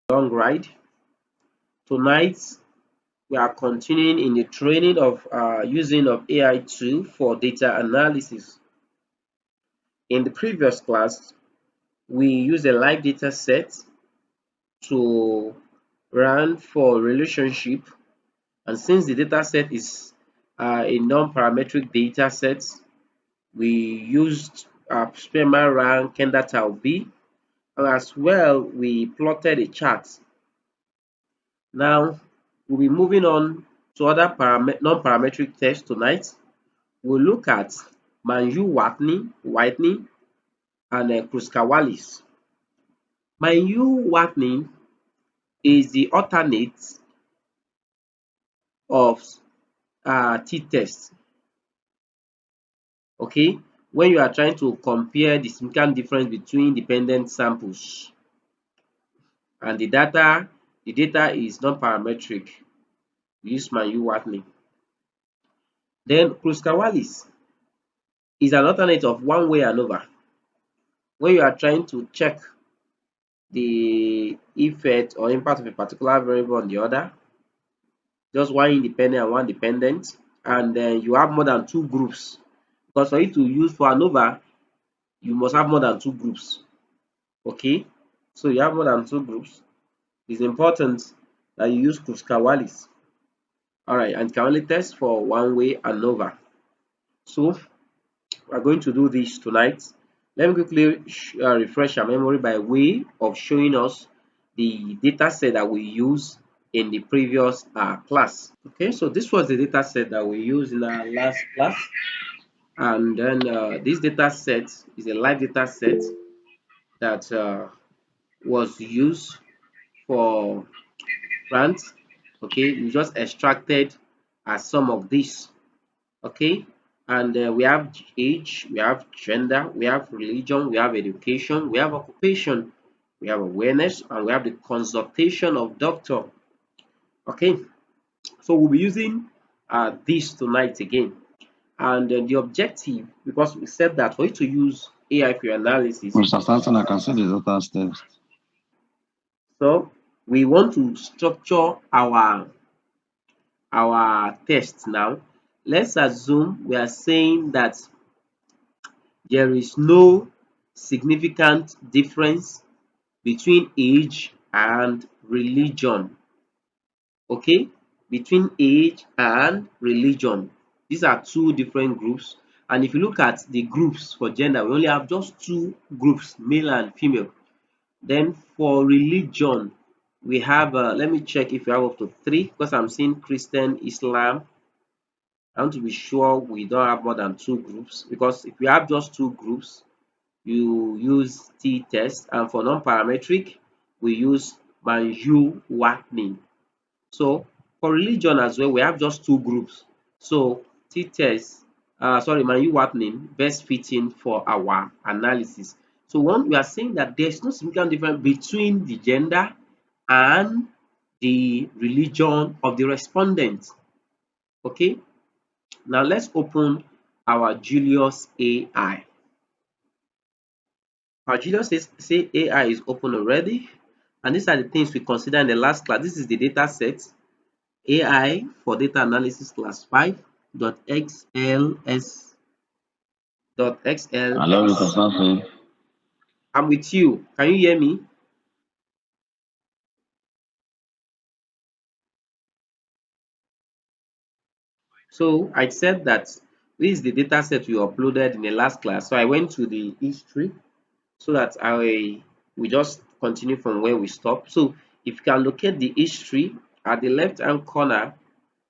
long ride. Tonight we are continuing in the training of using of AI tool for data analysis. In the previous class, we used a live data set to run for relationship, and since the data set is a non-parametric data set, we used sperma rank data B, and as well we plotted a chart. Now we'll be moving on to other non-parametric tests tonight. We'll look at Mann Whitening, and Kruskal-Wallis. Mann Whitening is the alternate of t-test. Okay, when you are trying to compare the significant difference between dependent samples and the data is non-parametric, we use Mann Whitening. Then Kruskal-Wallis is an alternate of one way ANOVA. When you are trying to check the effect or impact of a particular variable on the other, just one independent and one dependent, and then you have more than two groups, because for you to use for ANOVA, you must have more than two groups. Okay, so you have more than two groups. It's important that you use Kruskal-Wallis. All right, and can only test for one way ANOVA. So we're going to do this tonight. Let me quickly refresh our memory by way of showing us the data set that we used in the previous class. Okay, so this was the data set that we used in our last class, and then this data set is a live data set that was used for grants. Okay, we just extracted some of this. Okay, and we have age, we have gender, we have religion, we have education, we have occupation, we have awareness, and we have the consultation of doctor. Okay, so we'll be using this tonight again, and the objective, because we said that for you to use AI for your analysis, Mr. Stanton, I can see the data test. so we want to structure our test now. Let's assume we are saying that there is no significant difference between age and religion. Okay, between age and religion, these are two different groups, and if you look at the groups for gender, we only have just two groups, male and female. Then for religion, we have let me check if we have up to three, because I'm seeing Christian, Islam. I want to be sure we don't have more than two groups, because if we have just two groups, you use t-test, and for non-parametric we use Mann Whitening. So for religion as well, we have just two groups, so t-test Mann Whitening best fitting for our analysis. So one, we are saying that there's no significant difference between the gender and the religion of the respondent. Okay, now let's open our Julius AI. Our Julius say AI is open already, and these are the things we consider in the last class. This is the data set AI for data analysis class 5.xls.xls. Hello, Mr. Stanton. I'm with you. Can you hear me? So I said that this is the data set we uploaded in the last class. So I went to the history so that we just continue from where we stopped. So if you can locate the history at the left hand corner,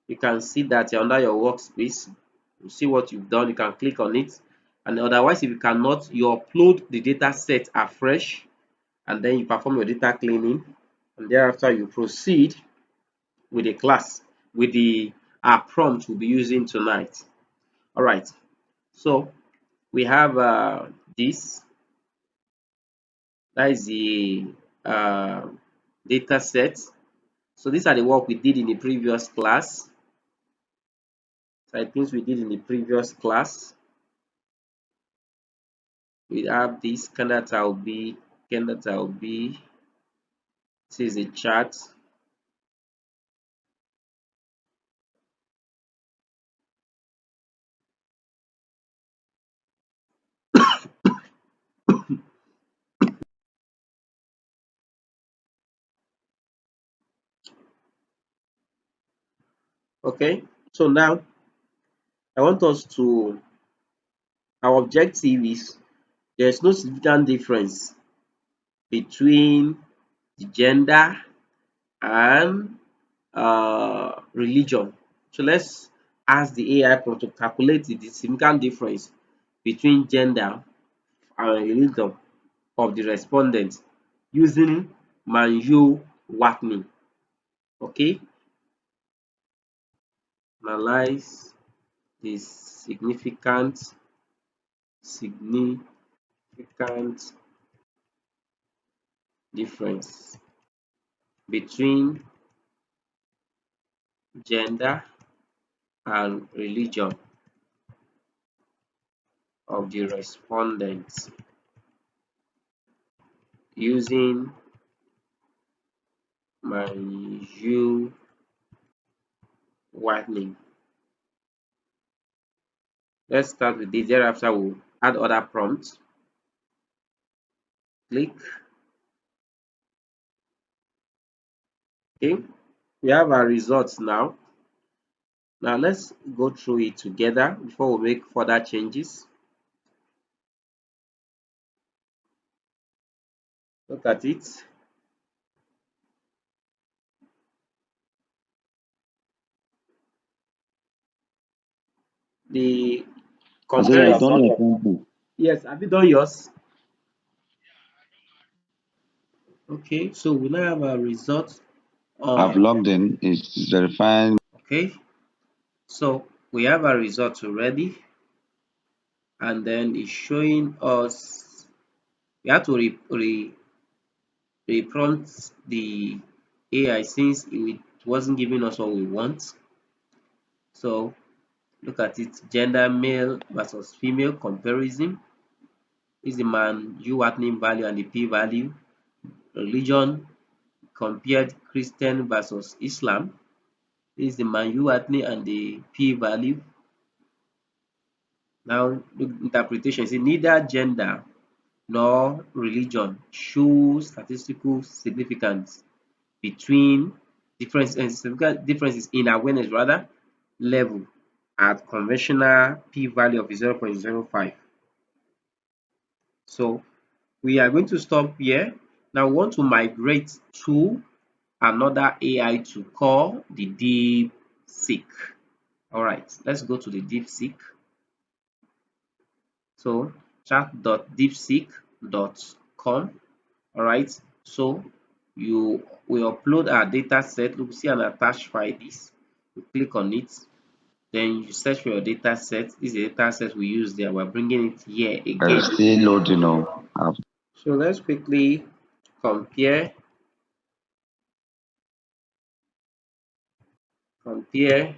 you can see that you're under your workspace. You see what you've done, you can click on it. And otherwise, if you cannot, you upload the data set afresh, and then you perform your data cleaning, and thereafter you proceed with the class, with the prompt we'll be using tonight. All right, so we have this, that is the uh, data set. So these are the work we did in the previous class. So I think we did in the previous class. We have this candidate will be This is a chart. Okay, so now I want us to, our objective is there's no significant difference between the gender and religion. So let's ask the AI prompt to calculate the significant difference between gender and religion of the respondents using Mann Watney. Okay, analyze the significant difference between gender and religion of the respondents using Mann Watney. Let's start with this. Thereafter, we'll add other prompts. Click. Okay, we have our results now. Now let's go through it together before we make further changes. Look at it. The I said I've comparison. done your sample. Yes, have you done yours? Okay, so we now have our results I've on. logged in. It's verifying. Okay, so we have our results already, and then it's showing us. We have to re-prompt the AI since it wasn't giving us what we want. So look at it, gender male versus female comparison. Is the man U name value and the p value. Religion compared Christian versus Islam. Is the man U name and the p value. Now look, interpretation is neither gender nor religion shows statistical significance between significant differences in awareness rather level at conventional p value of 0.05. So we are going to stop here. Now we want to migrate to another AI to call the Deepseek. All right, let's go to the Deepseek. So chat.deepseek.com. All right, so you will upload our data set. You see an attached file. This you click on it, then you search for your data set. This is the data set we use there. We're bringing it here again. It's still loading. So let's quickly compare compare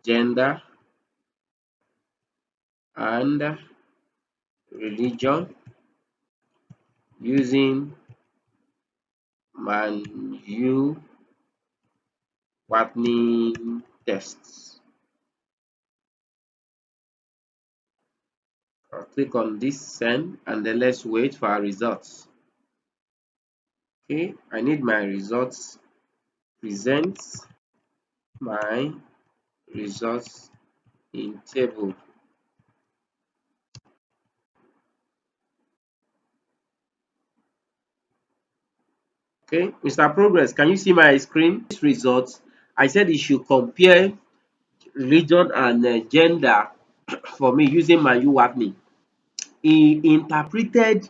gender and religion using Mann Watney tests. I'll click on this send and then let's wait for our results. Okay, I need my results. Present my results in table. Okay, Mr. Progress, can you see my screen? This results, I said it should compare religion and gender for me using my UWAPNI. He interpreted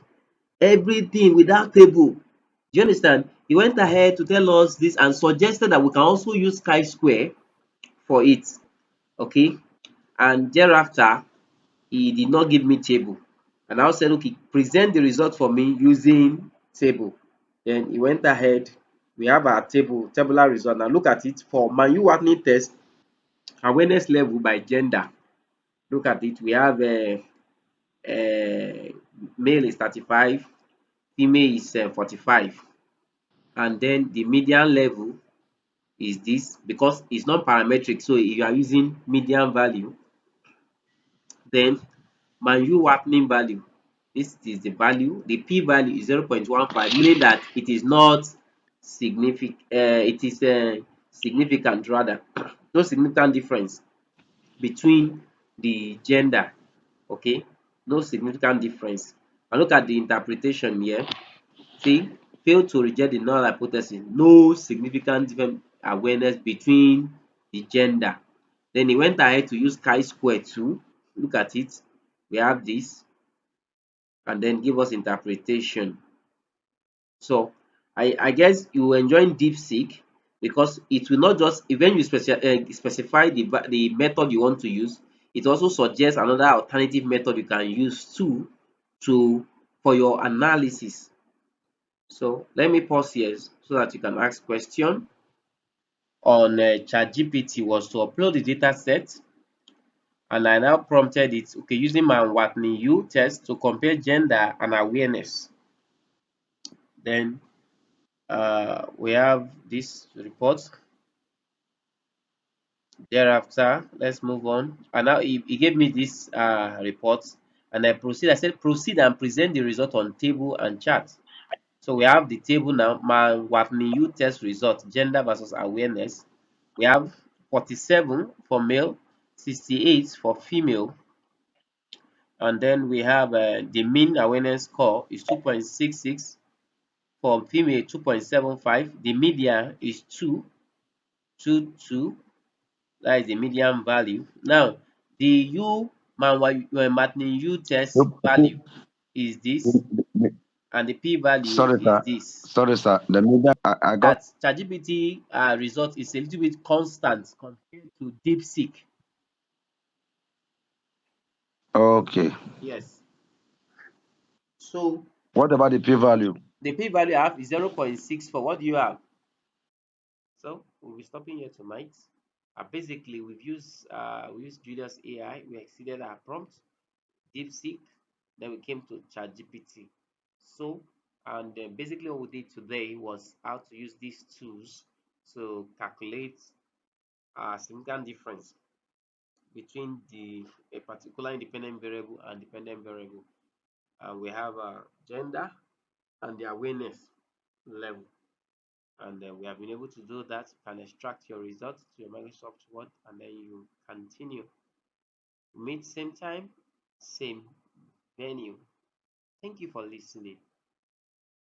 everything without table. Do you understand? He went ahead to tell us this and suggested that we can also use chi-square for it. Okay, and thereafter he did not give me table. And I said, okay, present the result for me using table. Then he went ahead. We have our tabular result. Now look at it for Mann Watney test awareness level by gender. Look at it. We have male is 35, female is 45, and then the median level is this because it's not parametric. So if you are using median value, then Man U Wapning value, this is the value. The p value is 0.15, meaning that it is not significant. It is significant rather. No significant difference between the gender. Okay, no significant difference. And look at the interpretation here. See, fail to reject the null hypothesis. No significant different awareness between the gender. Then he went ahead to use chi-square too. Look at it. We have this, and then give us interpretation. So I guess you will enjoy Deepseek because it will not just when you specify the method you want to use, it also suggests another alternative method you can use too to for your analysis. So let me pause here so that you can ask question on ChatGPT was to upload the data set, and I now prompted it, okay, using my Watney U test to compare gender and awareness. Then we have this report. Thereafter, let's move on. And now he gave me this report, and I proceed. I said proceed and present the result on table and chart. So we have the table now. My Watney U test result, gender versus awareness. We have 47 for male, 68 for female, and then we have the mean awareness score is 2.66 for female, 2.75. The median is 2.22. That is the median value. Now, the Martin U test value is this, and the p value Sorry, is sir. this. Sorry, sir. The media I got. That ChatGPT result is a little bit constant compared to Deepseek. Okay. Yes. So What about the p-value? the p value I have is 0.64. What do you have? So we'll be stopping here tonight. Basically, we used Julius AI. We exceeded our prompt, Deepseek. Then we came to ChatGPT. So, and basically what we did today was how to use these tools to calculate a significant difference between a particular independent variable and dependent variable. We have gender and the awareness level. And we have been able to do that. You can extract your results to your Microsoft Word, and then you continue. Meet same time, same venue. Thank you for listening.